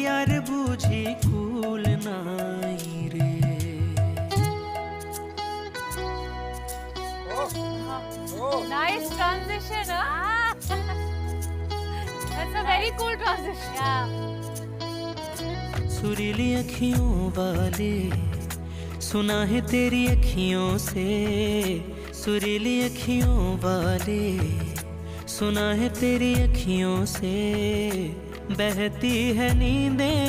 यार बूझी कूल नाई रे। Nice transition, huh? That's a very cool transition. Yeah. सुरीली अखियों वाले सुना है तेरी अखियों से, सुरीली अखियों वाले सुना है तेरी अखियों से, बहती है नींदें